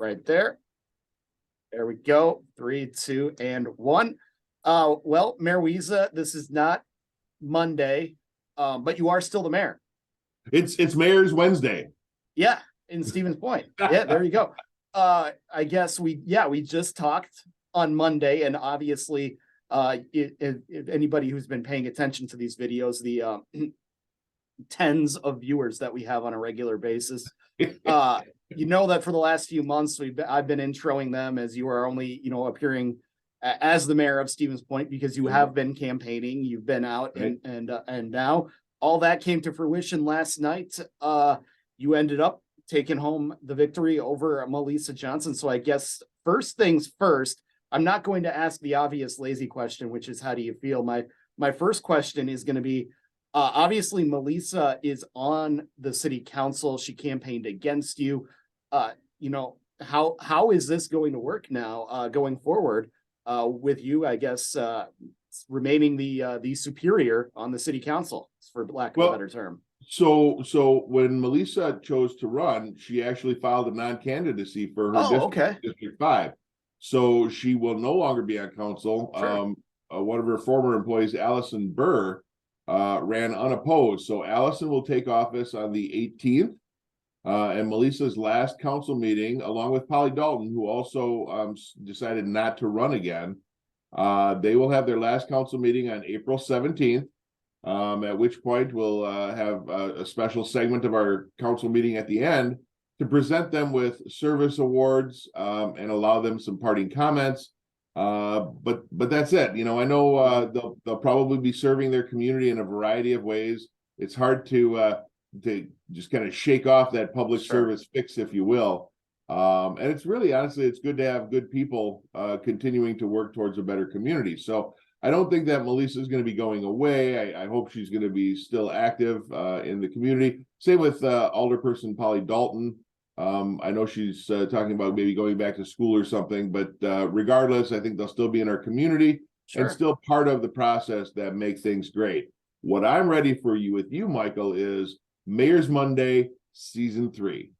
right there. There we go. 3, 2, and 1. Well, Mayor Wiza, this is not Monday, but you are still the mayor. It's Mayor's Wednesday. Yeah, in Stevens Point. Yeah, there you go. I guess we just talked on Monday, and obviously, if anybody who's been paying attention to these videos, the tens of viewers that we have on a regular basis, you know that for the last few months I've been introing them as you are only appearing as the mayor of Stevens Point because you have been campaigning, you've been out, and now all that came to fruition last night. You ended up taking home the victory over Melissa Johnson. So I guess first things first, I'm not going to ask the obvious lazy question, which is how do you feel? My first question is going to be, obviously Melissa is on the city council. She campaigned against you. How is this going to work now, going forward, with you, I guess, remaining the superior on the city council, for lack of a better term? So when Melissa chose to run, she actually filed a non-candidacy for her District 5. So she will no longer be on council. Sure. One of her former employees, Allison Burr, ran unopposed. So Allison will take office on the 18th. And Melissa's last council meeting, along with Polly Dalton, who also decided not to run again, they will have their last council meeting on April 17th, at which point we'll have a special segment of our council meeting at the end to present them with service awards and allow them some parting comments. But that's it. I know they'll probably be serving their community in a variety of ways. It's hard to just kind of shake off that public service fix, if you will. And it's really, honestly, it's good to have good people continuing to work towards a better community. So I don't think that Melissa is going to be going away. I hope she's going to be still active in the community. Same with Alderperson Polly Dalton. I know she's talking about maybe going back to school or something, but regardless, I think they'll still be in our community and still part of the process that make things great. What I'm ready for you with you, Michael, is Mayor's Monday, season 3.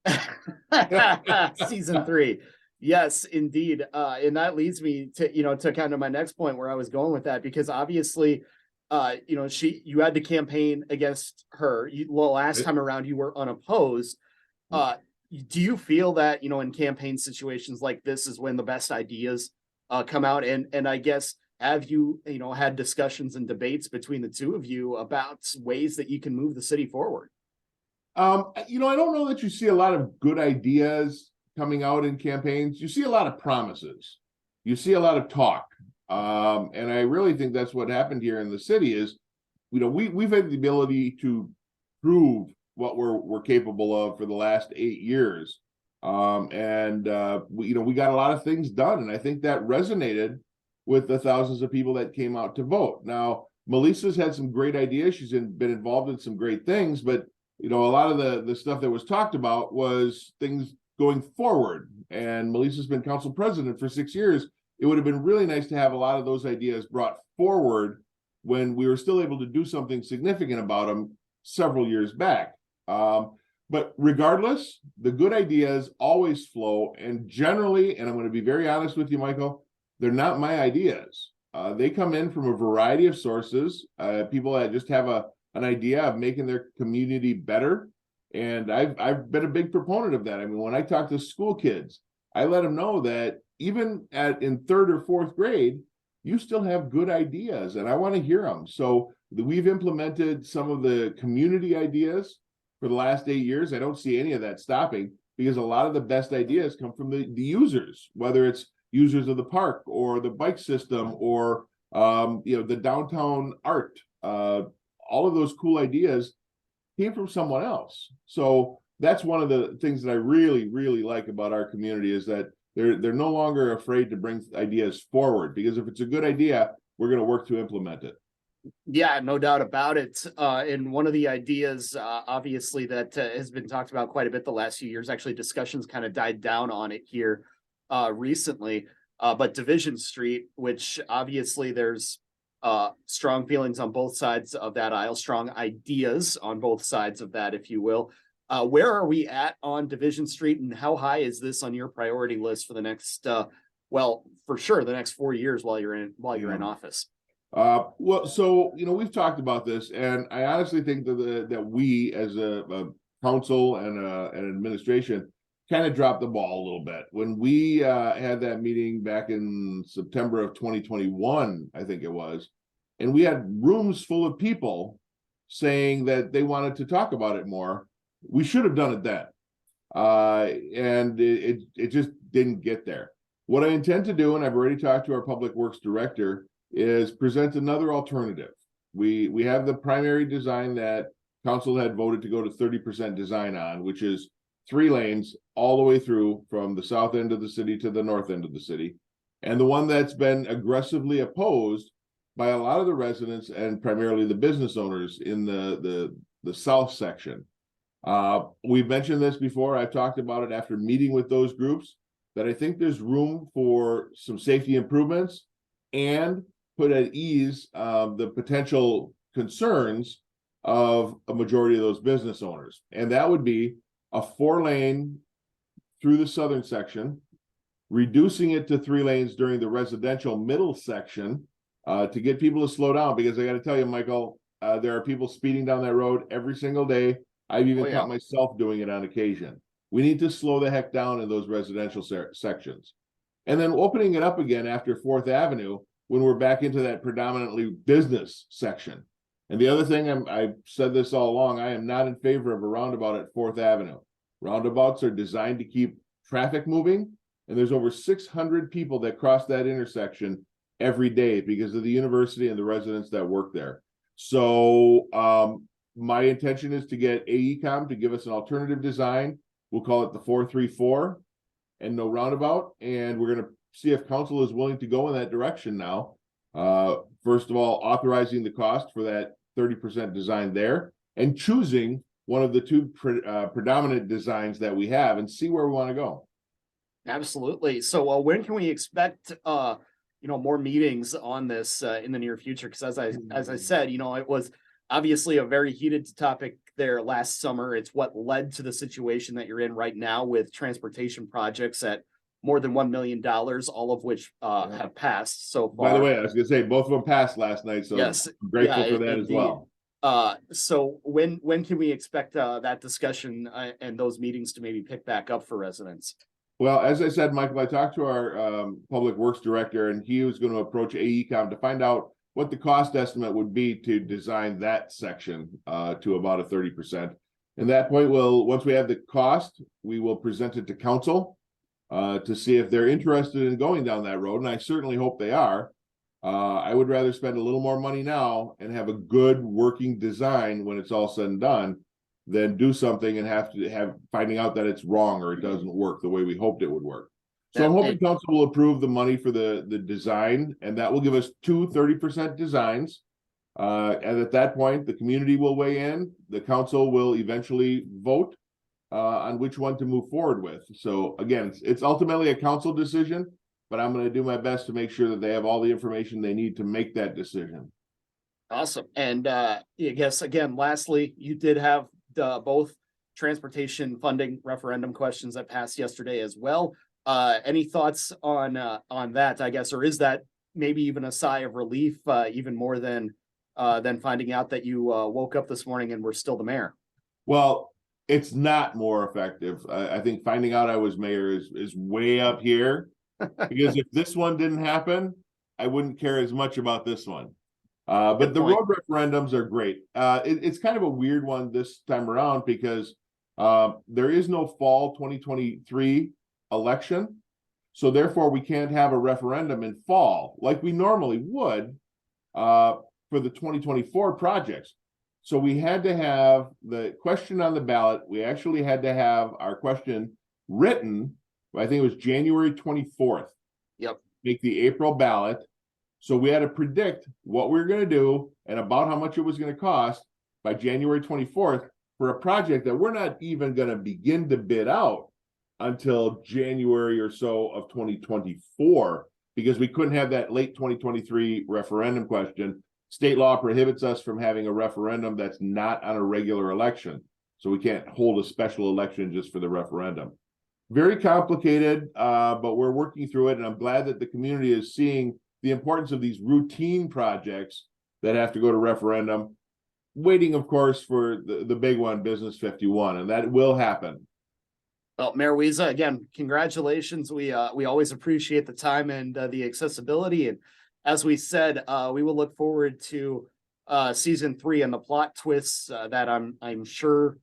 Season 3. Yes, indeed. And that leads me to kind of my next point where I was going with that, because obviously, you had to campaign against her. Last time around, you were unopposed. Do you feel that, in campaign situations like this is when the best ideas come out? And I guess, have you, had discussions and debates between the two of you about ways that you can move the city forward? I don't know that you see a lot of good ideas coming out in campaigns. You see a lot of promises. You see a lot of talk. And I really think that's what happened here in the city is, we've had the ability to prove what we're capable of for the last 8 years. We got a lot of things done. And I think that resonated with the thousands of people that came out to vote. Now, Melissa's had some great ideas. She's been involved in some great things, but a lot of the stuff that was talked about was things going forward. And Melissa's been council president for 6 years. It would have been really nice to have a lot of those ideas brought forward when we were still able to do something significant about them several years back. But regardless, the good ideas always flow. And generally, and I'm going to be very honest with you, Michael, they're not my ideas. They come in from a variety of sources. People that just have an idea of making their community better. And I've been a big proponent of that. I mean, when I talk to school kids, I let them know that even in 3rd or 4th grade, you still have good ideas and I want to hear them. So we've implemented some of the community ideas for the last 8 years. I don't see any of that stopping because a lot of the best ideas come from the users, whether it's users of the park or the bike system or, the downtown art. All of those cool ideas came from someone else. So that's one of the things that I really, really like about our community is that they're no longer afraid to bring ideas forward, because if it's a good idea, we're going to work to implement it. Yeah, no doubt about it. And one of the ideas, obviously, that has been talked about quite a bit the last few years, actually discussions kind of died down on it here recently, but Division Street, which obviously there's strong feelings on both sides of that aisle, strong ideas on both sides of that, if you will. Where are we at on Division Street, and how high is this on your priority list for the next, well, for sure, the next 4 years while you're in office? Well, so, we've talked about this, and I honestly think that we as a council and an administration kind of dropped the ball a little bit. When we had that meeting back in September of 2021, I think it was, and we had rooms full of people saying that they wanted to talk about it more. We should have done it then. And it just didn't get there. What I intend to do, and I've already talked to our public works director, is present another alternative. We have the primary design that council had voted to go to 30% design on, which is 3 lanes all the way through from the south end of the city to the north end of the city. And the one that's been aggressively opposed by a lot of the residents and primarily the business owners in the south section. We've mentioned this before. I've talked about it after meeting with those groups, that I think there's room for some safety improvements and put at ease the potential concerns of a majority of those business owners. And that would be a 4-lane through the southern section, reducing it to 3 lanes during the residential middle section to get people to slow down. Because I got to tell you, Michael, there are people speeding down that road every single day. I've even caught myself doing it on occasion. We need to slow the heck down in those residential sections. And then opening it up again after 4th Avenue when we're back into that predominantly business section. And the other thing, I've said this all along, I am not in favor of a roundabout at 4th Avenue. Roundabouts are designed to keep traffic moving, and there's over 600 people that cross that intersection every day because of the university and the residents that work there. So my intention is to get AECom to give us an alternative design. We'll call it the 434 and no roundabout. And we're going to see if council is willing to go in that direction now. First of all, authorizing the cost for that 30% design there and choosing one of the 2 predominant designs that we have and see where we want to go. Absolutely. So when can we expect more meetings on this in the near future? Because as I said, it was obviously a very heated topic there last summer. It's what led to the situation that you're in right now with transportation projects at more than $1 million, all of which have passed so far. By the way, I was going to say both of them passed last night, so yes, I'm grateful for that indeed. As well. So when can we expect that discussion and those meetings to maybe pick back up for residents? Well, as I said, Michael, I talked to our public works director, and he was going to approach AECom to find out what the cost estimate would be to design that section to about a 30%. And that point, once we have the cost, we will present it to council to see if they're interested in going down that road. And I certainly hope they are. I would rather spend a little more money now and have a good working design when it's all said and done than do something and have finding out that it's wrong or it doesn't work the way we hoped it would work. So I'm hoping council will approve the money for the design, and that will give us 2 30% designs. And at that point, the community will weigh in. The council will eventually vote on which one to move forward with. So again, it's ultimately a council decision, but I'm going to do my best to make sure that they have all the information they need to make that decision. Awesome. And I guess, again, lastly, you did have both transportation funding referendum questions that passed yesterday as well. Any thoughts on that, I guess, or is that maybe even a sigh of relief, even more than finding out that you woke up this morning and were still the mayor? Well, it's not more effective. I think finding out I was mayor is way up here because if this one didn't happen, I wouldn't care as much about this one. But the road referendums are great. It's kind of a weird one this time around because there is no fall 2023 election. So therefore, we can't have a referendum in fall like we normally would for the 2024 projects. So we had to have the question on the ballot. We actually had to have our question written, I think it was January 24th. Yep. Make the April ballot. So we had to predict what we were going to do and about how much it was going to cost by January 24th for a project that we're not even going to begin to bid out until January or so of 2024, because we couldn't have that late 2023 referendum question. State law prohibits us from having a referendum that's not on a regular election. So we can't hold a special election just for the referendum. Very complicated, but we're working through it, and I'm glad that the community is seeing the importance of these routine projects that have to go to referendum, waiting, of course, for the big one, Business 51, and that will happen. Well, Mayor Wiza, again, congratulations. We always appreciate the time and the accessibility. And as we said, we will look forward to season 3 and the plot twists that I'm sure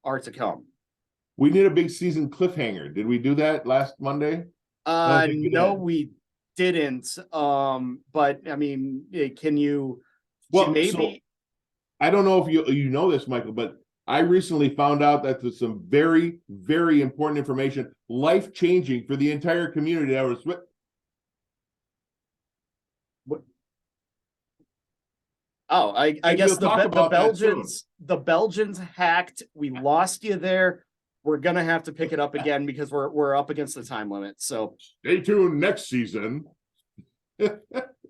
are to come. We need a big season cliffhanger. Did we do that last Monday? No, we didn't. But I mean, can you maybe? So, I don't know if you know this, Michael, but I recently found out that there's some very, very important information, life-changing for the entire community. Oh, I guess the Belgians hacked. We lost you there. We're gonna have to pick it up again because we're up against the time limit. So stay tuned next season.